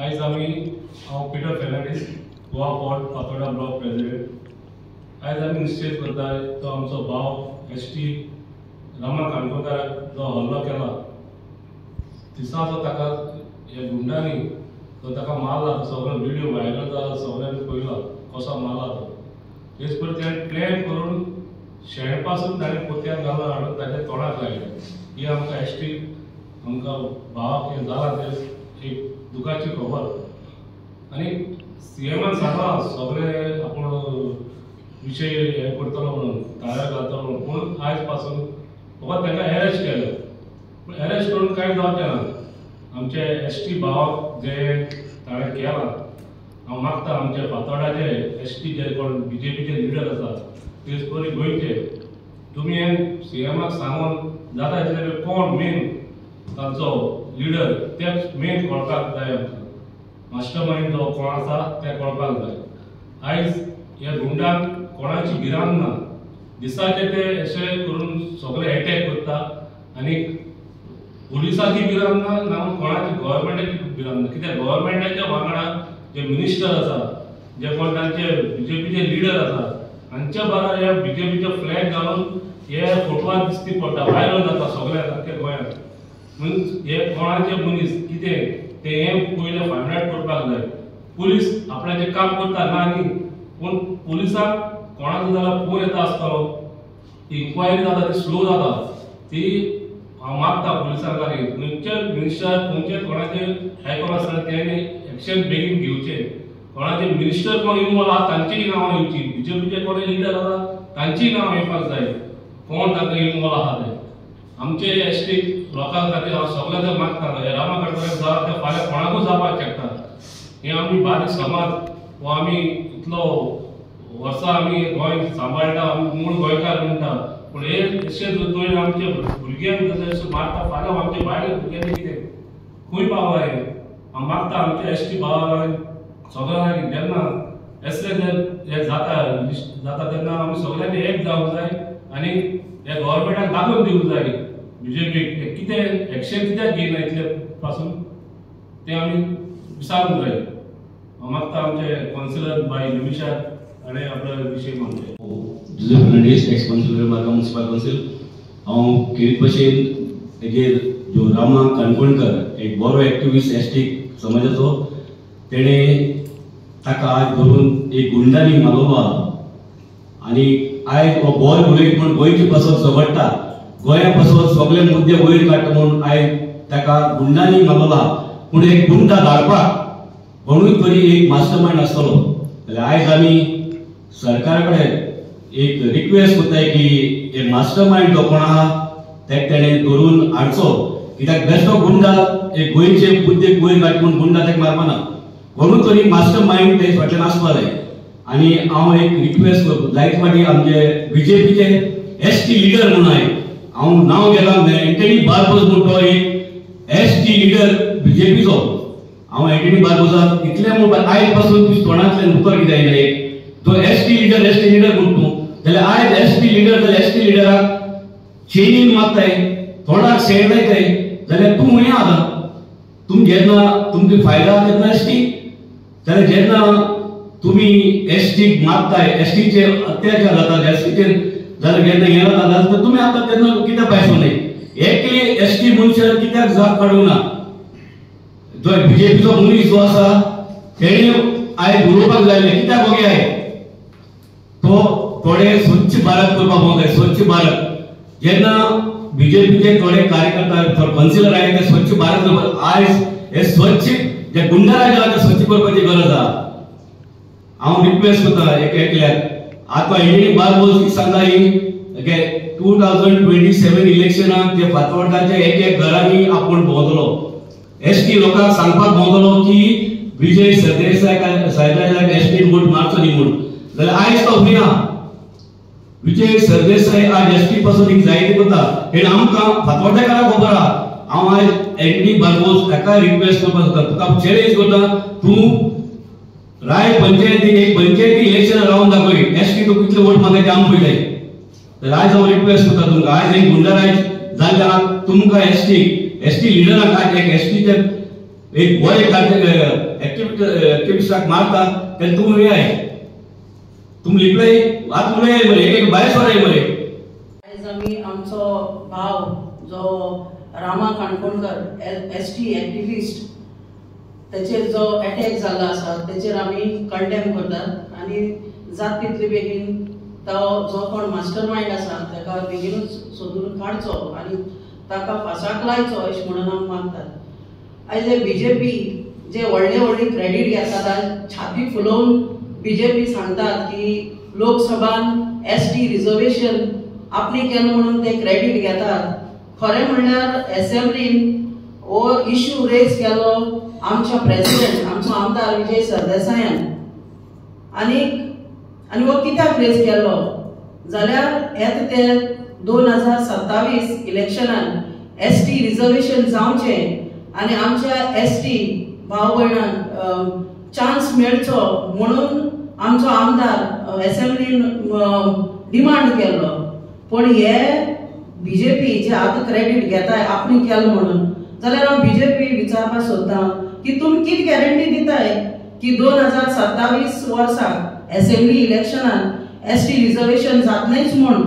आज आम्ही Peter Fernandes Goa port Fatorda block president आज आम्ही निश्चित करता तो आमचो भाव एसटी रामा काणकोणकार जो हल्लो केला दिसाचो ताका हे गुंडांनी तो ताका मारला तो सगळो व्हिडिओ व्हायरल जाला सगळ्यांनी पळयला कसो मारला तो तेच पर ते प्लॅन करून शेणपासून ताणें पोत्याक घालून हाडून ताच्या तोंडाक लायलें ही आमकां एसटी आमकां भावाक हे जाला ते एक दुखाची खबर आनी सीएमान सांगला सगळे आपण विषय हे करतलो म्हणून ताळ्यार घालतलो म्हणून पूण आयज पासून फकत तांकां अरेस्ट केलें पूण अरेस्ट करून कांय जावचें ना आमचे एसटी भावाक जे ताणें केलां हांव मागता आमचे फातोर्डाचे एसटी जे कोण बीजेपीचे लिडर आसा तेच परी गोंयचे तुमी हे सीएमाक सांगून जाता तितले कोण मेन तांचो लिडर तेच मेन कळपाक जाय आमकां मास्टर माइंड जो कोण आसा ते कळपाक जाय आयज ह्या गुंडांक कोणाची भिरांत ना दिसाचे ते अशे करून सगळे अटॅक करता आनी पुलिसाची भिरांत ना कोणाची गव्हर्मेंटाची भिरांत ना कित्याक गव्हर्मेंटाच्या वांगडा जे मिनिस्टर आसा जे कोण तांचे बीजेपीचे लिडर आसा हांच्या बराबर ह्या बीजेपीचे फ्लॅग घालून हे फोटवार दिसती पडटा व्हायरल जाता सगळ्या सारके गोंयांत म्हणून हे कोणाचे मनीस कितें ते हे पयले फायंड आउट करपाक जाय पुलीस आपल्याचें काम करता ना न्ही पूण पुलिसाक कोणाचो जाल्यार फोन येता आसतलो इन्क्वायरी जाता ती स्लो जाता ती हांव मागता पुलिसांक खंयचे मिनिस्टर खंयचे कोणाचे हायकोर्ट आसतना तेणी एक्शन बेगीन घेवचें कोणाचे मिनिस्टर कोण इन्वॉल्व आहा तांचीय नांवां येवची बीजेपीचे कोण लिडर आसा तांचीय नांवां येवपाक जाय कोण ताका इन्वॉल्व आहा ते आमचे एसटी लोकां खातीर हांव सगळ्यांक मागता हे रामा काणकोणकार जाला ते फाल्यां कोणाकूच जावपाक शकता हे आमी बारीक समाज वो आमी इतलो वर्सां आमी गोंय सांबाळटा आमी मूळ गोंयकार म्हणटा पूण हे अशें दोन आमचे भुरग्यांक जशें मारता फाल्यां आमचे भायल्या भुरग्यांनी कितें खंय पावला हे हांव मागता आमचे एसटी भावांक सगळ्यांक जेन्ना असले हे जाता तेन्ना आमी सगळ्यांनी एक जावंक जाय आनी हे गव्हर्मेंटाक दाखोवन दिवंक जाय बीजेपीक कितें एक्शन कित्याक घेयना इतले पासून ते आमी विचारूंक जाय हांव मागता आमचे कावन्सिलर बाय निमिशा हाणें आपलो विशय मांडले Joseph Fernandes x councillor Margao municipal council हांव खेरीत भशेन हेजेर जो रामा काणकोणकार एक बरो एक्टिविस्ट एसटी समाजाचो तेणें ताका आज धरून एक गुंडांनी मारलो आनी आयज हो बॉल उलयत म्हूण गोंयची पासत झगडटा गोंया पासत सगळे मुद्दे वयर काडटा म्हूण आयज ताका गुंडांनी मारला पूण एक गुंडा धाडपाक कोणूय तरी एक मास्टर माइंड आसतलो जाल्यार आयज आमी सरकारा कडेन एक रिक्वेस्ट करताय की एक मास्टर माइंड जो कोण आहा ताका तेणें धरून हाडचो कित्याक बेश्टो गुंडा एक गोंयचे मुद्दे वयर काडटा म्हूण गुंडा ताका मारपाना कोणूय तरी मास्टर माइंड ते फाटल्यान आसपा जाय आनी हांव एक रिक्वेस्ट करता जायते फाटी आमचे बीजेपीचे एसटी लिडर म्हणून हांवें हांव नांव घेतलां एंटनी बार्बोस म्हणून तो एक एसटी लिडर बीजेपीचो हांव एंटनी बार्बोसाक इतलें म्हणून आयज पासून तुज्या तोंडांतल्यान उतर कितें आयलें तो एसटी लिडर म्हणून तूं जाल्यार आयज एसटी लिडर जाल्यार एसटी लिडराक चेनीन मारताय तोंडाक शेण लायताय जाल्यार तूं हुंय आतां तुम जेन्ना तुमकां फायदा तेन्ना एसटी जाल्यार जेन्ना तुमी एसटीक मारताय एसटीचे अत्याचार जाता एसटीचेर जाल्यार जेन्ना हें जाता जाल्यार तुमी आतां तेन्ना कित्याक पायसो न्ही एकले एसटी मनशाक कित्याक जाप काडूंक ना जो बीजेपीचो मनीस जो आसा तेणी आयज उलोवपाक जाय कित्याक हो घे तो थोडे स्वच्छ भारत करपाक जाय स्वच्छ भारत जेन्ना बीजेपीचे थोडे कार्यकर्ता कावन्सिलर आहाय ते स्वच्छ भारत आयज हे स्वच्छ जे गुंडाराज आहा ते स्वच्छ करपाची गरज आहा हांव रिक्वेस्ट करता एकल्याक आतां एंटनी बार्बोस सांगता ही 2027 इलेक्शनाक जे फातोर्डाचे एक घरांनी आपूण भोंवतलो एसटी लोकांक सांगपाक भोंवतलो की विजय सरदेसायाक एसटी वोट मारचो न्ही म्हूण जाल्यार आयज तो खंय आहा विजय सरदेसाय आज एसटी पासून एक जायते करता हे आमकां फातोर्डेकाराक खबर आहा हांव आयज एंटनी बार्बोस ताका रिक्वेस्ट करपाक सोदता तुका चॅलेंज करता तूं राय पंचायतीक एक पंचायती इलेक्शन रावन दाखय एसटी तूं कितले वोट मागता आम पळयताय तर आयज हांव रिक्वेस्ट करता तुमकां आयज एक गुंडाराज जाल्ल्या तुमकां एसटी लिडराक आज एक एसटीचे एक बरें एक्टिविस्टाक मारता तेन्ना तुम्ही हे आहे तुम्ही लिपले आत मुळे मरे एक बाय सोराय मरे आज आम्ही आमचो भाव जो रामा काणकोणकर एसटी एक्टिविस्ट त्याचेर जो अटॅक जाला आसा त्याचेर आमी कंडेम करतात आणि जात तितले बेगीन तो जो कोण मास्टर माइंड आसा ताका बेगीनूच सोदून काडचो आणि ताका फासाक लायचो अशें म्हणून आमी मागतात। आयज बीजेपी जे व्हडले क्रेडीट घेतात छाती फुलोवन बीजेपी सांगतात की लोकसभान एसटी रिजर्वेशन आपली केलं म्हणून ते क्रेडीट घेतात। खरें म्हणल्यार असेंब्लीन हो इश्यू रेज केलो आमच्या प्रेसिडेंट आमचो आमदार विजय सरदेसायान आणि वो कित्याक रेज केलो जाल्यार येता ते 2027 इलेक्शनान एसटी रिजर्वेशन जावचे आणि आमच्या एसटी भाव भयणांक चान्स मेळचो म्हणून आमचो आमदार असेंब्लीन डिमांड केलो। पण हे बीजेपी जे आता क्रेडीट घेताय आपणी केलं म्हणून जाल्यार हांव बीजेपी विचारपाक सोदतां की तुमी किती गॅरंटी दिताय की 2027 वर्साक असेंब्ली इलेक्शनान एसटी रिजर्वेशन जातलेंच म्हूण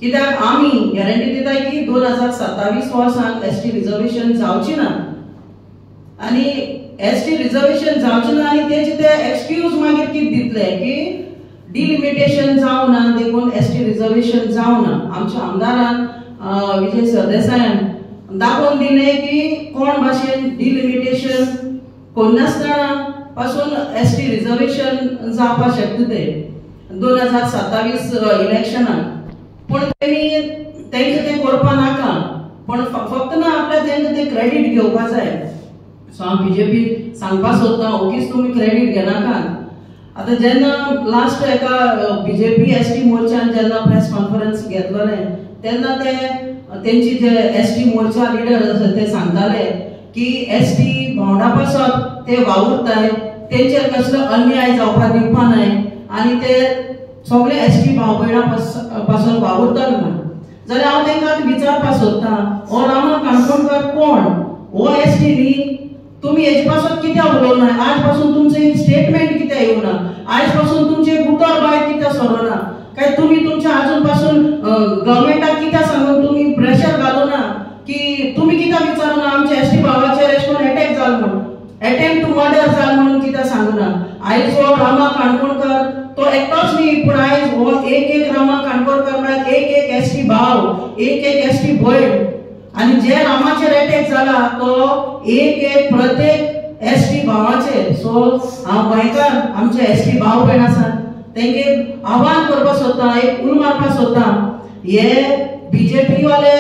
कित्याक आमी गॅरंटी दिताय की 2027 वर्साक एसटी रिजर्वेशन जावची ना आणि एसटी रिजर्वेशन जावचे ना आणि तेचे ते एक्सक्यूज मागीर कितें दितले की डिलिमिटेशन जावं ना देखून एसटी रिजर्वेशन जावं ना। आमच्या आमदारान विजय सरदेसायान दाखोवन दिले की कोण भाशेन डिलिमिटेशन कोन्नासतना पासून एसटी रिजर्वेशन जावपाक शकता ते 2027 इलेक्शनान। पण तेमी तेंका ते करपा नाका पण फक्त ना आपल्या तेंका ते क्रेडीट घेवपा जाय। सो हांव बीजेपी सांगपाक सोदतां ओगीच तुमी क्रेडीट घेनाकात। आता जेन्ना लास्ट एका बीजेपी एसटी मोर्चान जेन्ना प्रेस कॉन्फरन्स घेतलोले तेन्ना ते तेंची जे एसटी मोर्चा लिडर आसा ते सांगताले की एसटी भावंडा पासत ते वावुरताय तेंचेर कसलो अन्याय जावपाक दिवपा नाय आणि ते सगळे एसटी भाव भयणा पासून वावुरतले ना जाल्यार हांव तेंका विचारपाक सोदतां हो रामा काणकोणकर कोण हो एसटी न्ही तुम्ही हेजे पासून कित्याक उलोवना आज पासून तुमचे स्टेटमेंट कित्याक येवना आज पासून तुमचे उतर भायर कित्याक सरोना काय तुम्ही तुमच्या अजून पासून गव्हर्नमेंटाक कित्याक सांगून तुम्ही प्रेशर घालूना की तुम्ही कित्याक विचारना आमच्या एसटी भावाचेर एश कोन अटॅक जालो म्हणून अटेम्प्ट टू मर्डर जालो म्हणून कित्याक सांगूना। आयज हो रामा काणकोणकर तो एकटोच न्ही पूण आयज हो एक रामा काणकोणकर म्हळ्यार एक एसटी भाव एक एसटी भयण आणि जे रामाचेर अटॅक जाला तो एक प्रत्येक एसटी भावाचेर। सो हांव गोंयकार आमचे एसटी भाव भयण आसात तेंगे आव्हान करपाक सोदतां एक उलो मारपाक सोदतां हे बीजेपी वाले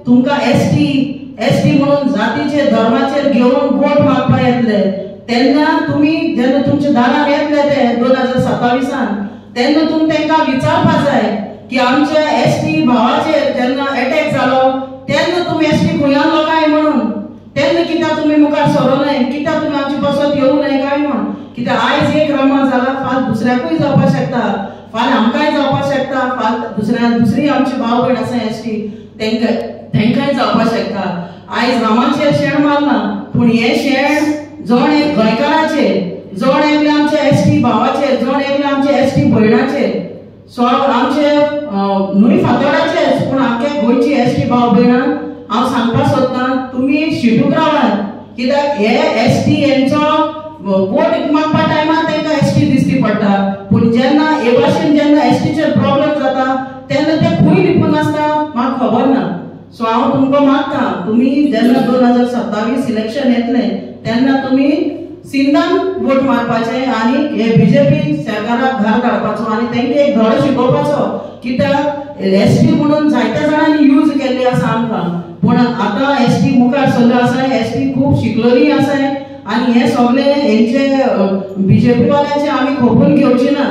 तुमकां एसटी म्हणून जातीचे धर्माचेर घेवन वोट मागपाक येतले तेन्ना तुमी जेन्ना तुमच्या दारार येतले ते 2027 तेन्ना तुमी तेंकां विचारपाक जाय की आमच्या एसटी भावाचेर जेन्ना अटॅक जालो तेन्ना तुम्ही एसटी गोंयान काय म्हणून तेन्ना कित्याक तुम्ही मुखार सरोनाय कित्याक तुम्ही आमची बसत येवं नाय काय म्हण कित्याक आयज एक रामा जाला फाल दुसऱ्याकूय जावपाक शकता फाल आमकांय जावपाक शकता फाल दुसरी आमची भाव भयण आसा एसटी तेंकाय जावपाक शकता। आयज रामाचेर शेण मारना पूण हे शेण जण एक गोंयकाराचेर जण एकले आमच्या एसटी भावाचेर जण एकले आमच्या एसटी भयणाचेर सो आमचे न्हय फातोडाचेच पूण आख्या गोंयची एसटी भाव भयणां हांव सांगपाक सोदतां तुमी शिटूक रावात कित्याक हे एसटी हेंचो वोट मागपा टायमार तेंकां एसटी दिसती पडटा पूण जेन्ना हे भाशेन जेन्ना एसटीचेर प्रॉब्लेम जाता तेन्ना ते खंय लिपून आसता म्हाका खबर ना। सो हांव तुमकां मागतां तुमी जेन्ना 2027 इलेक्शन येतलें तेन्ना तुमी सिंधान वोट मारपाचे आणि हे बीजेपी सरकाराक घर काडपाचो आणि तेंका एक धडो शिकोवपाचो कित्याक एसटी म्हणून जायत्या जाणांनी यूज केल्ली आसा आमकां पूण आतां एसटी मुखार सरलो आसा एसटी खूब शिकलोली आसा आणि हे सगळे हेंचे बीजेपी वाल्यांचे आमी खपून घेवची ना।